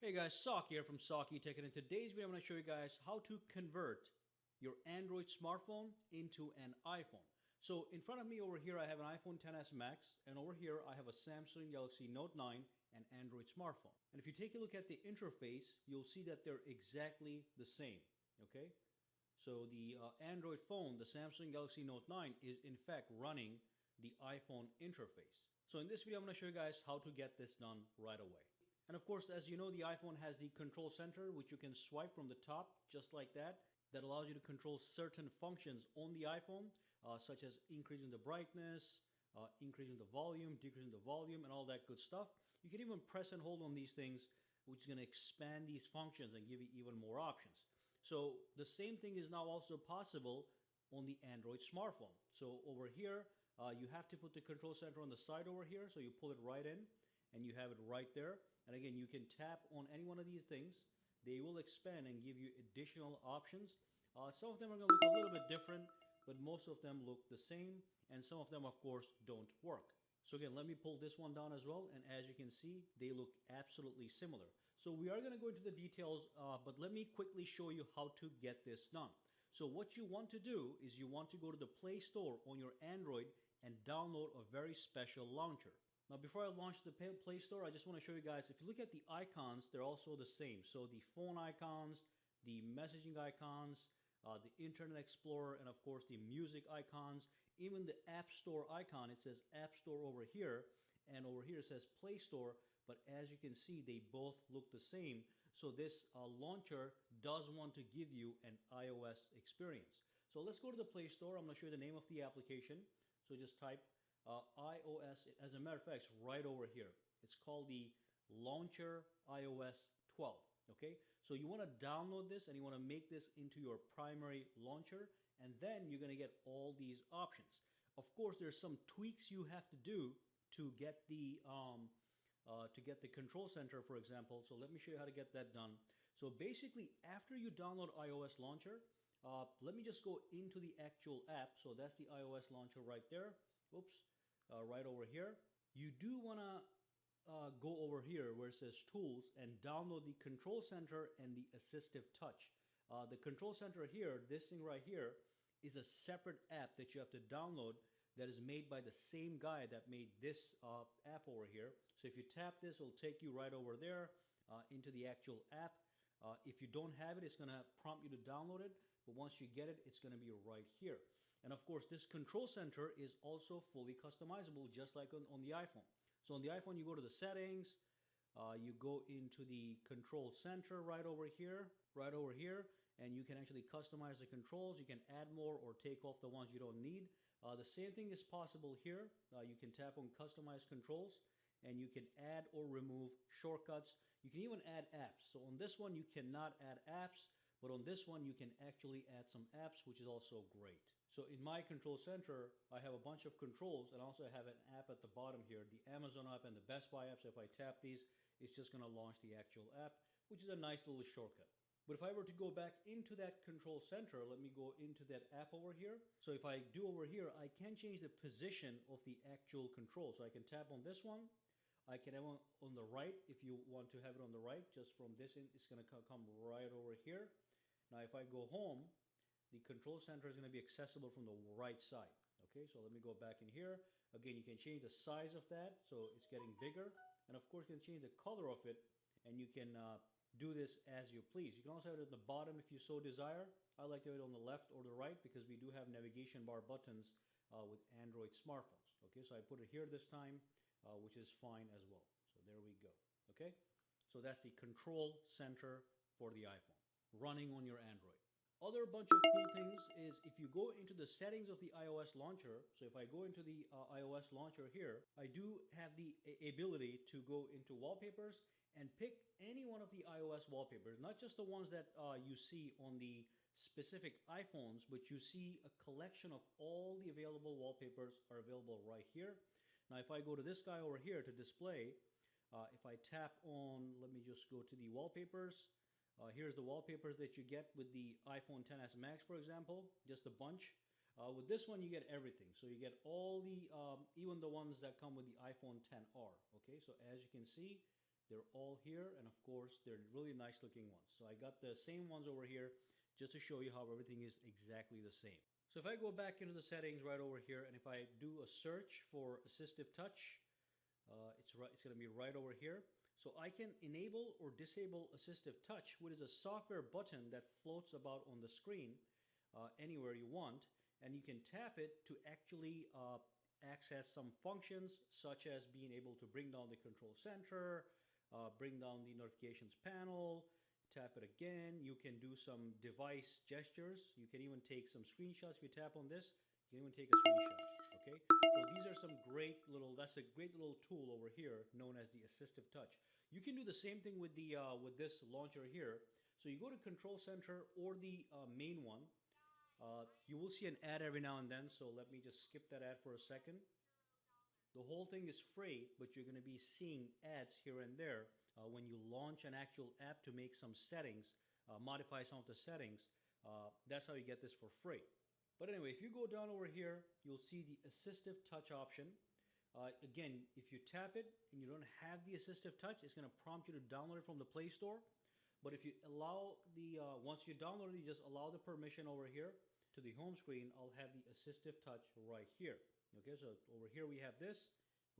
Hey guys, Sock here from Socky Tech, and in today's video I'm going to show you guys how to convert your Android smartphone into an iPhone. So in front of me over here I have an iPhone XS Max, and over here I have a Samsung Galaxy Note 9 and Android smartphone. And if you take a look at the interface, you'll see that they're exactly the same. Okay, so the Android phone, the Samsung Galaxy Note 9, is in fact running the iPhone interface. So in this video I'm going to show you guys how to get this done right away. And of course, as you know, the iPhone has the control center, which you can swipe from the top just like that. That allows you to control certain functions on the iPhone, such as increasing the brightness, increasing the volume, decreasing the volume, and all that good stuff. You can even press and hold on these things, which is going to expand these functions and give you even more options. So the same thing is now also possible on the Android smartphone. So over here, you have to put the control center on the side over here. So you pull it right in and you have it right there. And again, you can tap on any one of these things. They will expand and give you additional options. Some of them are going to look a little bit different, but most of them look the same. And some of them, of course, don't work. So again, let me pull this one down as well. And as you can see, they look absolutely similar. So we are going to go into the details, but let me quickly show you how to get this done. So what you want to do is you want to go to the Play Store on your Android and download a very special launcher. Now, before I launch the Play Store, I just want to show you guys, if you look at the icons, they're also the same. So the phone icons, the messaging icons, the Internet Explorer, and of course the music icons, even the App Store icon, it says App Store over here, and over here it says Play Store, but as you can see, they both look the same. So this launcher does want to give you an iOS experience. So let's go to the Play Store. I'm going to show you the name of the application. So just type iOS. As a matter of fact, it's right over here. It's called the Launcher iOS 12. Okay, so you want to download this and you want to make this into your primary launcher, and then you're going to get all these options. Of course, there's some tweaks you have to do to get the control center, for example. So let me show you how to get that done. So basically, after you download iOS launcher, let me just go into the actual app. So that's the iOS launcher right there. Oops, right over here. You do want to go over here where it says Tools and download the Control Center and the Assistive Touch. The Control Center here, this thing right here, is a separate app that you have to download that is made by the same guy that made this app over here. So if you tap this, it'll take you right over there into the actual app. If you don't have it, it's going to prompt you to download it. But once you get it, it's going to be right here. And of course, this control center is also fully customizable, just like on the iPhone. So on the iPhone, you go to the settings, you go into the control center right over here, and you can actually customize the controls. You can add more or take off the ones you don't need. The same thing is possible here. You can tap on customize controls, and you can add or remove shortcuts. You can even add apps. So on this one, you cannot add apps. But on this one, you can actually add some apps, which is also great. So in my control center, I have a bunch of controls, and also I have an app at the bottom here, the Amazon app and the Best Buy app. So if I tap these, it's just going to launch the actual app, which is a nice little shortcut. But if I were to go back into that control center, let me go into that app over here. So if I do over here, I can change the position of the actual control. So I can tap on this one. I can have it on the right if you want to have it on the right. Just from this in, it's going to come right over here. Now, if I go home, the control center is going to be accessible from the right side. Okay, so let me go back in here. Again, you can change the size of that, so it's getting bigger. And of course, you can change the color of it, and you can do this as you please. You can also have it at the bottom if you so desire. I like to have it on the left or the right because we do have navigation bar buttons with Android smartphones. Okay, so I put it here this time, which is fine as well. So there we go. Okay, so that's the control center for the iPhone running on your Android. Other bunch of cool things is if you go into the settings of the iOS launcher, so if I go into the iOS launcher here, I do have the ability to go into wallpapers and pick any one of the iOS wallpapers, not just the ones that you see on the specific iPhones, but you see a collection of all the available wallpapers are available right here. Now if I go to this guy over here to display, if I tap on, let me just go to the wallpapers. Here's the wallpapers that you get with the iPhone XS Max, for example, just a bunch. With this one, you get everything. So you get all the, even the ones that come with the iPhone XR. Okay, so as you can see, They're all here, and of course, they're really nice looking ones. So I got the same ones over here just to show you how everything is exactly the same. So if I go back into the settings right over here, and if I do a search for assistive touch, it's going to be right over here. So I can enable or disable assistive touch, which is a software button that floats about on the screen anywhere you want, and you can tap it to actually access some functions, such as being able to bring down the control center, bring down the notifications panel, tap it again. You can do some device gestures. You can even take some screenshots. If you tap on this, you can even take a screenshot. Okay, so these are some that's a great little tool over here known as the assistive touch. You can do the same thing with this launcher here. So you go to control center or the main one. You will see an ad every now and then, so let me just skip that ad for a second. The whole thing is free, but you're going to be seeing ads here and there when you launch an actual app to make some settings, modify some of the settings. That's how you get this for free. But anyway, if you go down over here, you'll see the assistive touch option. Again, if you tap it and you don't have the assistive touch, it's going to prompt you to download it from the Play Store. But if you allow once you download it, you just allow the permission over here to the home screen. I'll have the assistive touch right here. Okay, so over here we have this.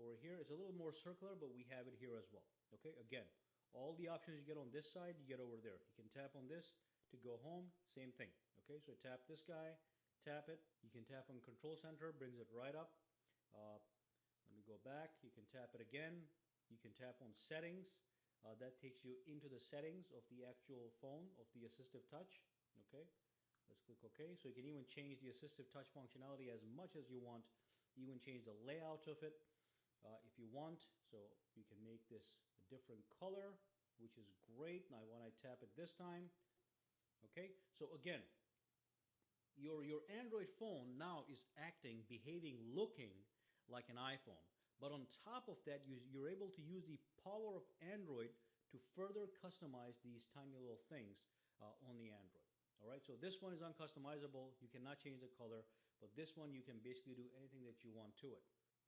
Over here it's a little more circular, but we have it here as well. Okay, again, all the options you get on this side, you get over there. You can tap on this to go home, same thing. Okay, so tap this guy, tap it. You can tap on control center, brings it right up. Let me go back. You can tap it again. You can tap on settings. That takes you into the settings of the actual phone, of the assistive touch. Okay, let's click OK. So you can even change the assistive touch functionality as much as you want. Even change the layout of it if you want. So you can make this a different color, which is great. Now when I tap it this time, okay. So again, your Android phone now is acting, behaving, looking like an iPhone. But on top of that, you're able to use the power of Android to further customize these tiny little things on the Android. All right, so this one is uncustomizable. You cannot change the color, but this one you can basically do anything that you want to it.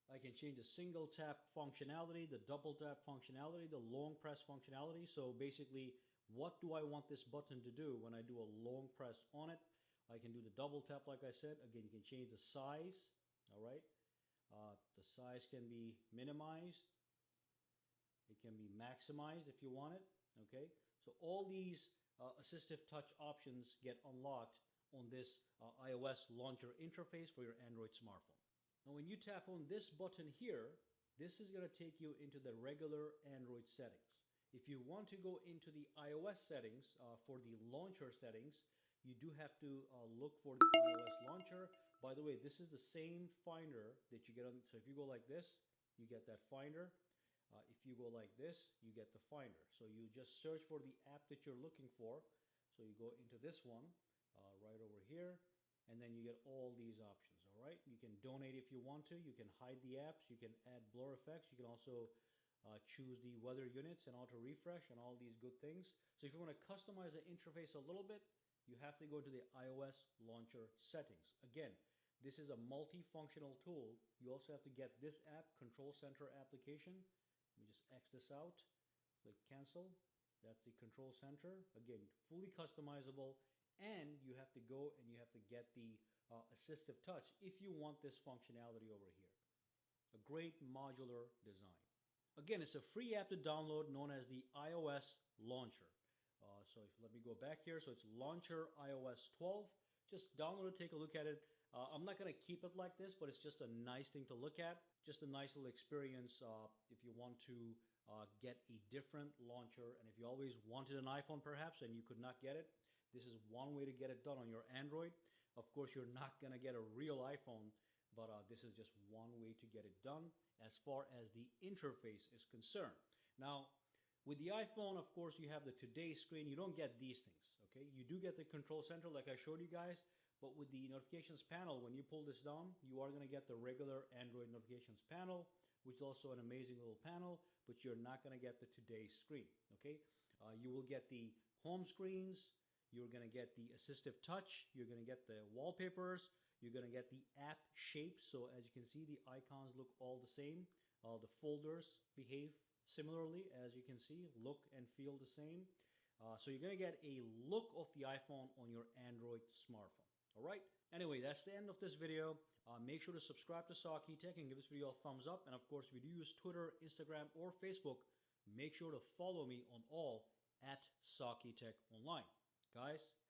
I can change the single tap functionality, the double tap functionality, the long press functionality. So basically, what do I want this button to do when I do a long press on it? I can do the double tap like I said. Again, you can change the size, all right? The size can be minimized. It can be maximized if you want it, okay? So all these assistive touch options get unlocked on this iOS launcher interface for your Android smartphone. Now when you tap on this button here, this is going to take you into the regular Android settings. If you want to go into the iOS settings for the launcher settings, you do have to look for the iOS launcher. By the way, this is the same finder that you get on. So if you go like this, you get that finder. If you go like this, you get the finder. So you just search for the app that you're looking for. So you go into this one right over here, and then you get all these options. All right, you can donate if you want to. You can hide the apps. You can add blur effects. You can also choose the weather units and auto refresh and all these good things. So if you want to customize the interface a little bit, you have to go to the iOS launcher settings. Again, this is a multifunctional tool. You also have to get this app, Control Center application. Let me just X this out, click cancel. That's the Control Center. Again, fully customizable, and you have to go and you have to get the assistive touch if you want this functionality over here. A great modular design. Again, it's a free app to download known as the iOS Launcher. Let me go back here. So it's Launcher iOS 12. Just download it, take a look at it. I'm not going to keep it like this, but it's just a nice thing to look at. Just a nice little experience if you want to get a different launcher. And if you always wanted an iPhone perhaps and you could not get it, this is one way to get it done on your Android. Of course, you're not going to get a real iPhone, but this is just one way to get it done as far as the interface is concerned. Now, with the iPhone, of course, you have the Today screen. You don't get these things, okay? You do get the Control Center like I showed you guys, but with the notifications panel, when you pull this down, you are going to get the regular Android notifications panel, which is also an amazing little panel, but you're not going to get the Today screen, okay? You will get the home screens. You're going to get the assistive touch. You're going to get the wallpapers. You're going to get the app shapes. So as you can see, the icons look all the same. The folders behave similarly, as you can see, look and feel the same. So you're going to get a look of the iPhone on your Android smartphone. All right. Anyway, that's the end of this video. Make sure to subscribe to Saki Tech and give this video a thumbs up. And of course, if you do use Twitter, Instagram, or Facebook, make sure to follow me on all at Saki Tech Online. Guys, have